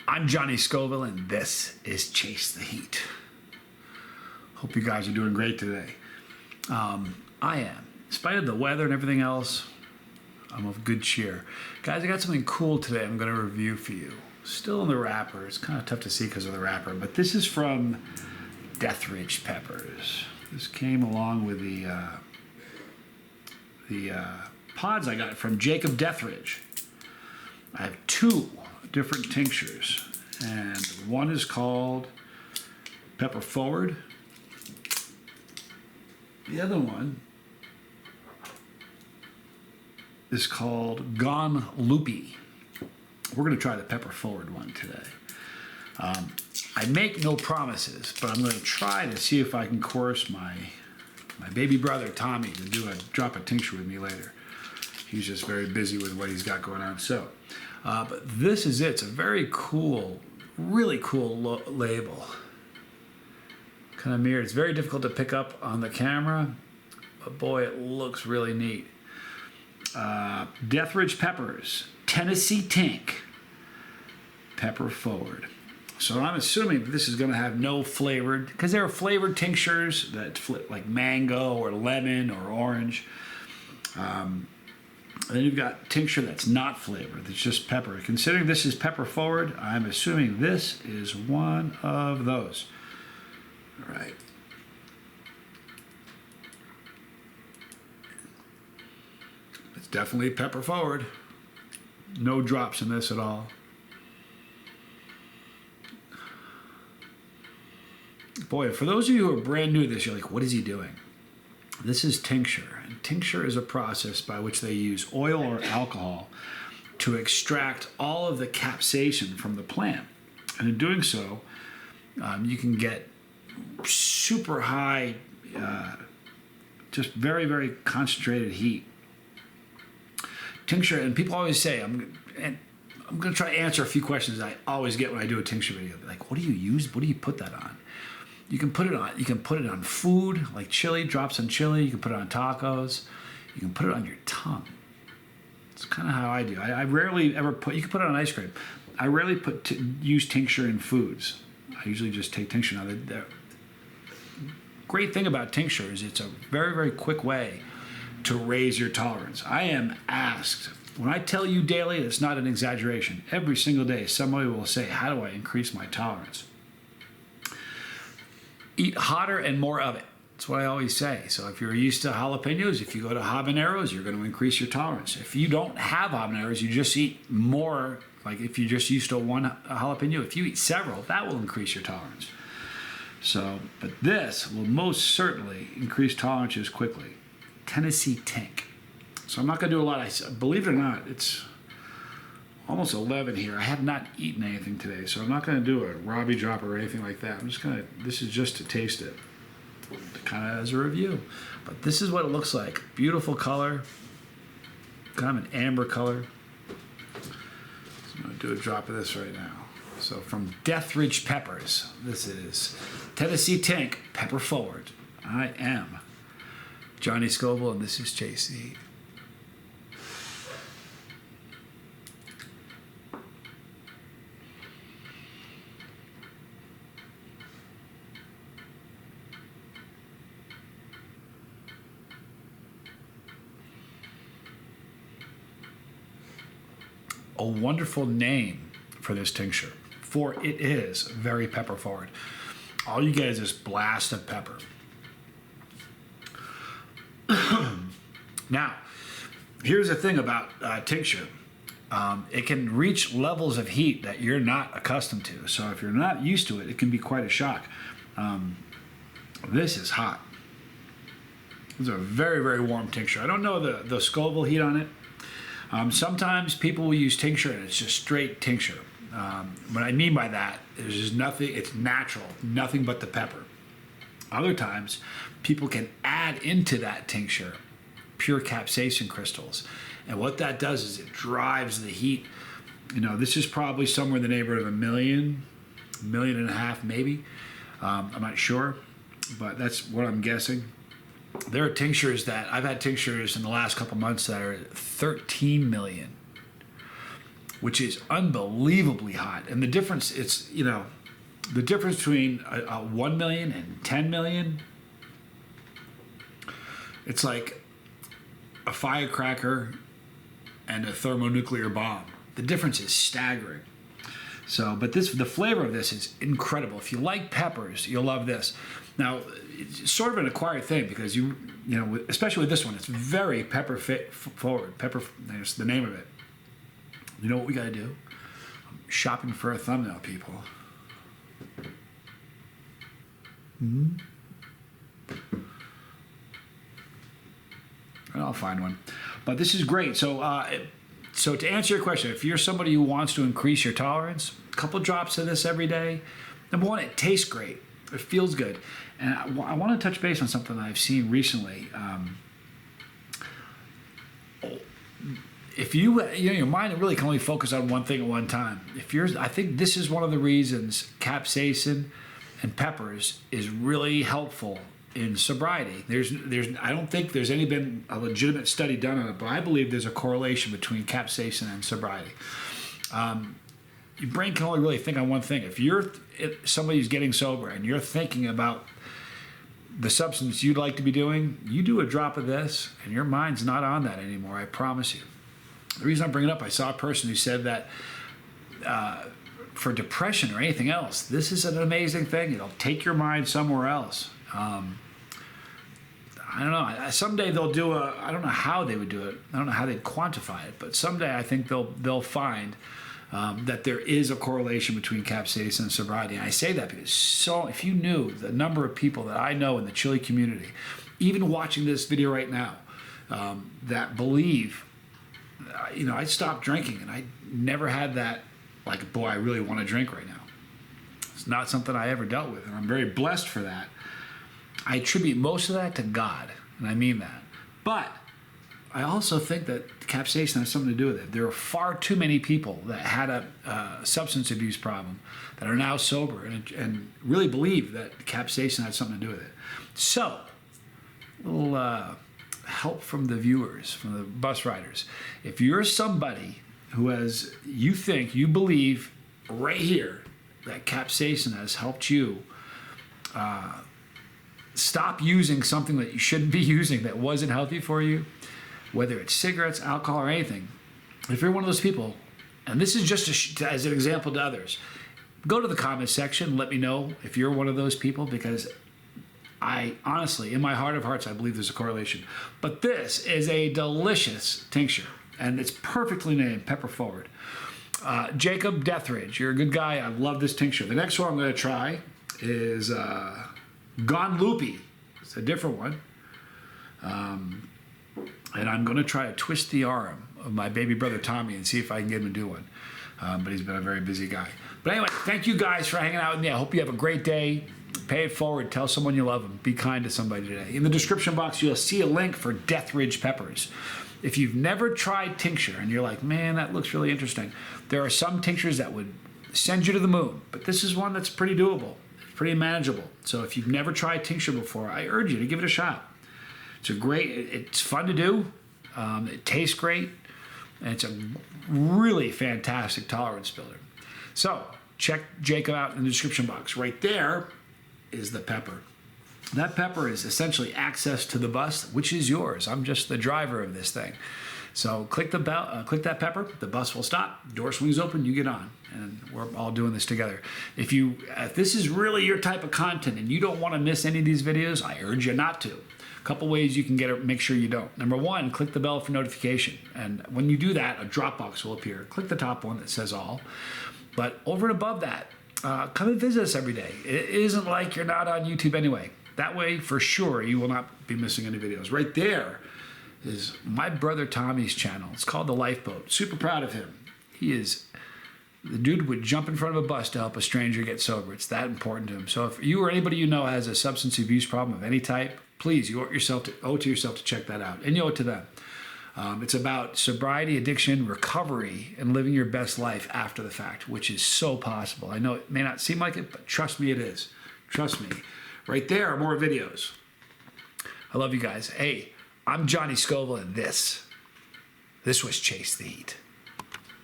I'm Johnny Scoville, and this is Chase the Heat. Hope you guys are doing great today. I am. In spite of the weather and everything else, I'm of good cheer. Guys, I got something cool today I'm going to review for you. Still in the wrapper. It's kind of tough to see because of the wrapper, but this is from Deathridge peppers. This came along with the pods I got from Jacob Deathridge. I have two different tinctures, and one is called Pepper Forward. The other one is called Gone Loopy. We're going to try the Pepper Forward one today. I make no promises, but I'm going to try to see if I can coerce my baby brother Tommy to drop a tincture with me later. He's just very busy with what he's got going on. So, but this is it. It's a very cool, really cool label. Kind of mirrored. It's very difficult to pick up on the camera, but boy, it looks really neat. Deathridge peppers, Tennessee Tinc, Pepper Forward. So I'm assuming this is going to have no flavored, because there are flavored tinctures that flip like mango or lemon or orange. And then you've got tincture that's not flavored, it's just pepper. Considering this is Pepper Forward, I'm assuming this is one of those. All right. It's definitely Pepper Forward. No drops in this at all. Boy, for those of you who are brand new to this, you're like, what is he doing? This is tincture. And tincture is a process by which they use oil or alcohol to extract all of the capsaicin from the plant. And in doing so, you can get super high, just very, very concentrated heat. Tincture, and people always say, I'm going to try to answer a few questions I always get when I do a tincture video. Like, what do you use? What do you put that on? You can put it on. You can put it on food, like chili, drops on chili. You can put it on tacos. You can put it on your tongue. It's kind of how I do. I rarely ever put. You can put it on ice cream. I rarely use tincture in foods. I usually just take tincture. Now, the great thing about tincture is it's a very, very quick way to raise your tolerance. I am asked, when I tell you daily, it's not an exaggeration. Every single day, somebody will say, "How do I increase my tolerance?" Eat hotter and more of it. That's what I always say. So if you're used to jalapenos, if you go to habaneros, you're going to increase your tolerance. If you don't have habaneros, you just eat more. Like if you're just used to one jalapeno, if you eat several, that will increase your tolerance. So, but this will most certainly increase tolerances quickly. Tennessee Tinc. So I'm not going to do a lot. Believe it or not, it's almost 11 here. I have not eaten anything today, so I'm not going to do a Robbie drop or anything like that. I'm just going to, this is just to taste it, kind of as a review. But this is what it looks like. Beautiful color, kind of an amber color. So I'm going to do a drop of this right now. So from Deathridge Peppers, this is Tennessee Tinc, Pepper Forward. I am Johnny Scoville, and this is Chase the Heat. A wonderful name for this tincture, for it is very pepper forward. All you get is this blast of pepper. Now, here's the thing about tincture. It can reach levels of heat that you're not accustomed to. So if you're not used to it, it can be quite a shock. This is hot. This is a very, very warm tincture. I don't know the Scoville heat on it. Sometimes people will use tincture and it's just straight tincture. What I mean by that is just nothing, it's natural, nothing but the pepper. Other times, people can add into that tincture pure capsaicin crystals. And what that does is it drives the heat. You know, this is probably somewhere in the neighborhood of 1 million, 1.5 million maybe. I'm not sure, but that's what I'm guessing. There are tinctures that, I've had tinctures in the last couple months that are 13 million. which is unbelievably hot. And the difference, it's, you know, the difference between a 1 million and 10 million, it's like a firecracker and a thermonuclear bomb. The difference is staggering. So, but the flavor of this is incredible. If you like peppers, you'll love this. Now, it's sort of an acquired thing because you know, especially with this one, it's very pepper forward. Pepper, there's the name of it. You know what we got to do? I'm shopping for a thumbnail, people. And I'll find one. But this is great. So, so to answer your question, if you're somebody who wants to increase your tolerance, a couple drops of this every day. Number one, it tastes great. It feels good. And I want to touch base on something that I've seen recently. If you know, your mind really can only focus on one thing at one time. I think this is one of the reasons capsaicin and peppers is really helpful in sobriety. I don't think there's been a legitimate study done on it, but I believe there's a correlation between capsaicin and sobriety. Your brain can only really think on one thing. If somebody who's getting sober and you're thinking about the substance you'd like to be doing, you do a drop of this and your mind's not on that anymore, I promise you. The reason I'm bringing it up, I saw a person who said that for depression or anything else, this is an amazing thing. It'll take your mind somewhere else. I don't know. Someday they'll do I don't know how they would do it. I don't know how they'd quantify it, but someday I think they'll find that there is a correlation between capsaicin and sobriety. And I say that because if you knew the number of people that I know in the Chile community, even watching this video right now, that believe, you know, I stopped drinking and I never had that, like, boy, I really want to drink right now. It's not something I ever dealt with, and I'm very blessed for that. I attribute most of that to God, and I mean that. But I also think that capsaicin has something to do with it. There are far too many people that had a substance abuse problem that are now sober and really believe that capsaicin has something to do with it. So, a little help from the viewers, from the bus riders. If you're somebody who you believe right here that capsaicin has helped you stop using something that you shouldn't be using that wasn't healthy for you, whether it's cigarettes, alcohol, or anything, if you're one of those people, and this is just as an example to others, go to the comments section and let me know if you're one of those people, because I honestly, in my heart of hearts, I believe there's a correlation. But this is a delicious tincture, and it's perfectly named Pepper Forward. Jacob Deathridge, you're a good guy. I love this tincture. The next one I'm going to try is Gone Loopy. It's a different one. And I'm going to try to twist the arm of my baby brother Tommy and see if I can get him to do one. But he's been a very busy guy. But anyway, thank you guys for hanging out with me. I hope you have a great day. Pay it forward. Tell someone you love them. Be kind to somebody today. In the description box, you'll see a link for Deathridge peppers. If you've never tried tincture and you're like, man, that looks really interesting, there are some tinctures that would send you to the moon. But this is one that's pretty doable. It's pretty manageable. So if you've never tried tincture before, I urge you to give it a shot. It's fun to do. It tastes great. And it's a really fantastic tolerance builder. So check Jacob out in the description box. Right there is the pepper. That pepper is essentially access to the bus, which is yours. I'm just the driver of this thing. So click the bell, click that pepper, the bus will stop, door swings open, you get on, and we're all doing this together. If this is really your type of content and you don't want to miss any of these videos, I urge you not to. A couple ways you can make sure you don't. Number one, click the bell for notification. And when you do that, a Dropbox will appear. Click the top one that says all. But over and above that, come and visit us every day. It isn't like you're not on YouTube anyway. That way, for sure, you will not be missing any videos. Right there is my brother Tommy's channel. It's called The Lifeboat. Super proud of him. The dude would jump in front of a bus to help a stranger get sober. It's that important to him. So if you or anybody you know has a substance abuse problem of any type, please, you owe it to yourself to check that out. And you owe it to them. It's about sobriety, addiction, recovery, and living your best life after the fact, which is so possible. I know it may not seem like it, but trust me, it is. Trust me. Right there are more videos. I love you guys. Hey, I'm Johnny Scoville, and this was Chase the Heat.